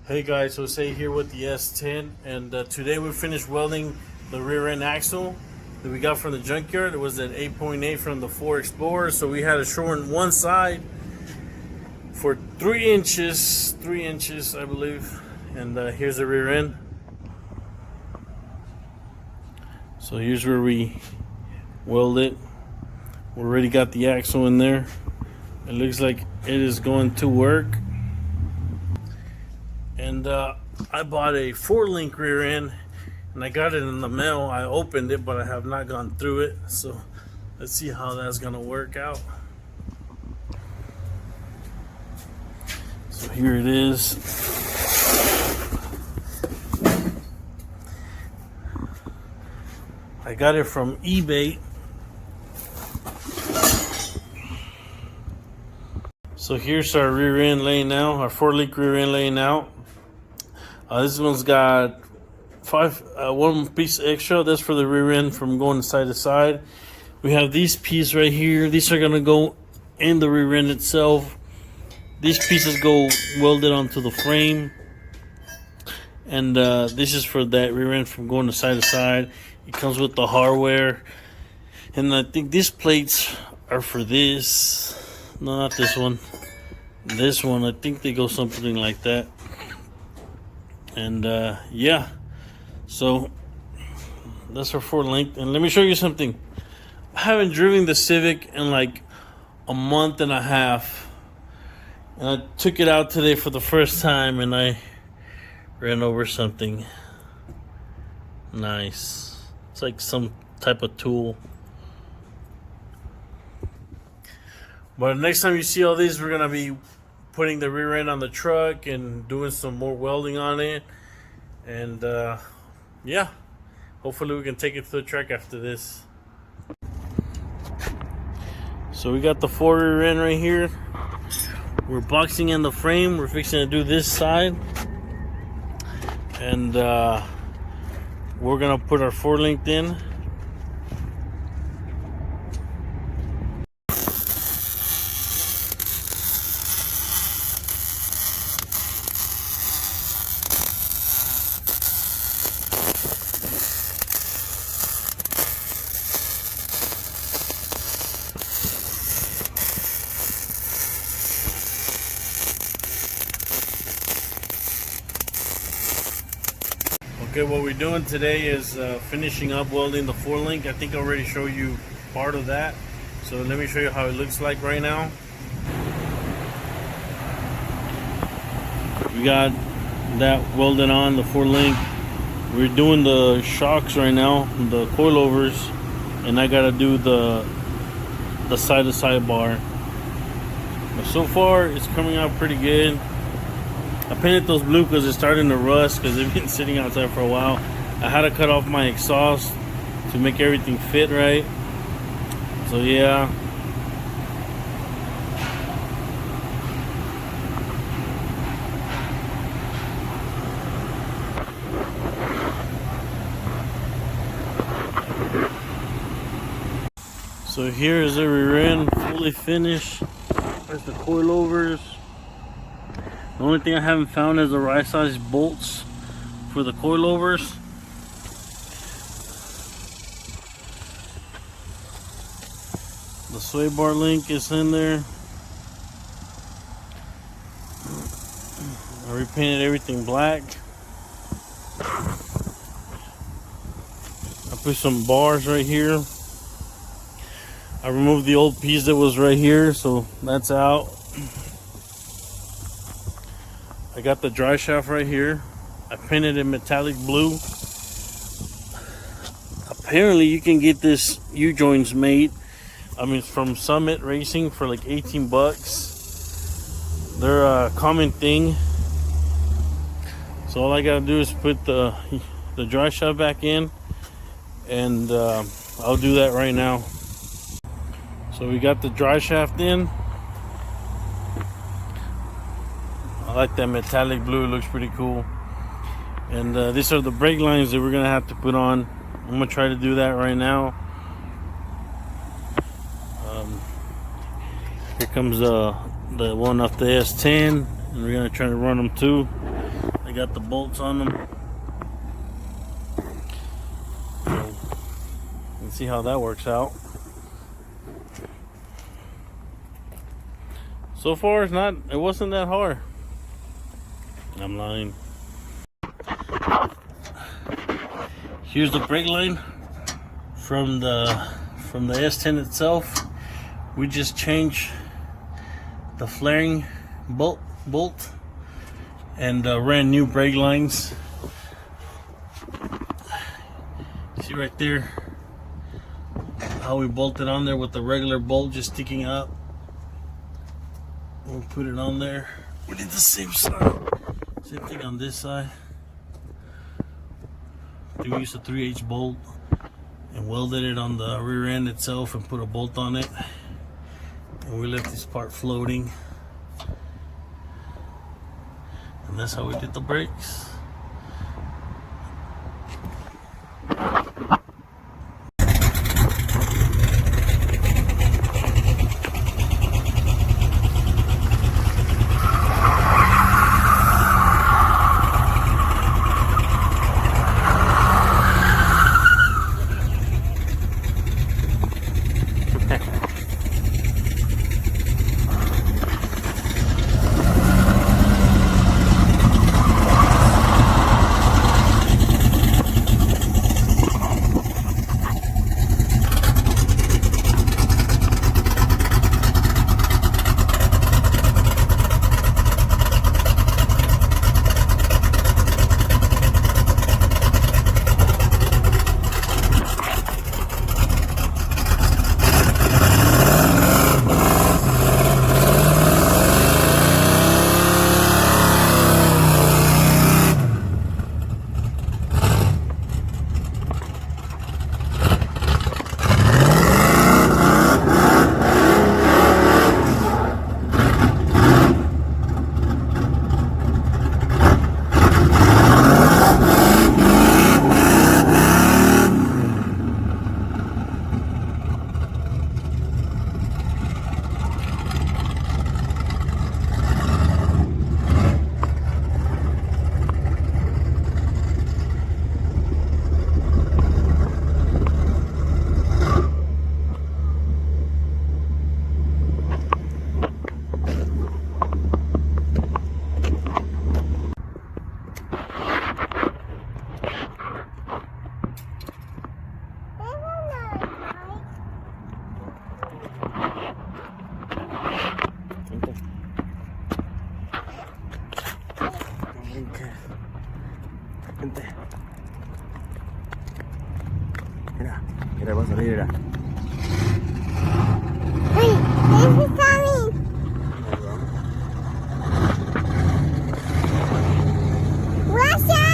Hey guys, Jose here with the S10, and today we finished welding the rear end axle that we got from the junkyard. It was at 8.8 from the 4 Explorer, so we had to shorten one side for 3 inches, I believe, and here's the rear end. So here's where we weld it. We already got the axle in there. It looks like it is going to work. And I bought a 4-link rear end, and I got it in the mail. I opened it, but I have not gone through it. So let's see how that's gonna work out. So here it is. I got it from eBay. So here's our rear end laying out, our 4-link rear end laying out. This one's got one piece extra. That's for the rear end from going side to side. We have these pieces right here. These are gonna go in the rear end itself. These pieces go welded onto the frame, and this is for that rear end from going to side to side. It comes with the hardware, and I think these plates are for this. No, not this one. This one, I think they go something like that. And yeah, so that's our 4-link. And let me show you something. I haven't driven the Civic in like a month and a half, and I took it out today for the first time, and I ran over something nice. It's like some type of tool. But next time you see all these, we're gonna be putting the rear end on the truck and doing some more welding on it. And yeah, hopefully we can take it to the track after this. So we got the 4 rear end right here. We're boxing in the frame. We're fixing to do this side, and we're gonna put our 4-link in. Okay, what we're doing today is finishing up welding the 4-link. I think I already showed you part of that. So let me show you how it looks like right now. We got that welded on, the 4-link. We're doing the shocks right now, the coilovers, and I gotta do the side-to-side bar. But so far, it's coming out pretty good. I painted those blue because it's starting to rust because they've been sitting outside for a while. I had to cut off my exhaust to make everything fit right. So yeah. So here is the rear end fully finished. There's the coilovers. The only thing I haven't found is the right size bolts for the coilovers. The sway bar link is in there. I repainted everything black. I put some bars right here. I removed the old piece that was right here, so that's out. I got the dry shaft right here. I painted it metallic blue. Apparently you can get this U-joints made. I mean, from Summit Racing for like 18 bucks. They're a common thing. So all I gotta do is put the dry shaft back in, and I'll do that right now. So we got the dry shaft in. I like that metallic blue, it looks pretty cool. And these are the brake lines that we're gonna have to put on. I'm gonna try to do that right now. Here comes the one off the S10, and we're gonna try to run them too. got the bolts on them. So, let's see how that works out. So far, it wasn't that hard. I'm lying. Here's the brake line from the S10 itself. We just changed the flaring bolt and ran new brake lines. See right there how we bolted on there with the regular bolt just sticking up. We'll put it on there. We did the same side. Same thing on this side. We used a 3/8 bolt and welded it on the rear end itself and put a bolt on it. And we left this part floating. And that's how we did the brakes. Vente. Mira, mira, va a salir, mira. Hey, this is coming. Watch out!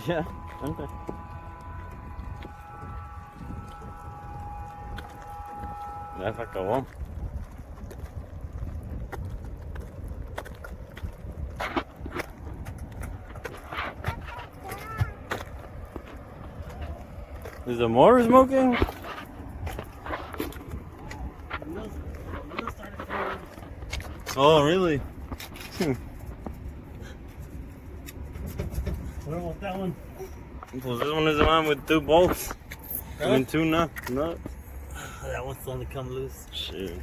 Yeah. Okay. Ya se acabó. Is the motor smoking? Oh, really? What about that one? Well, this one is the one with 2 bolts. I mean, 2 nuts. That one's starting to come loose. Shit.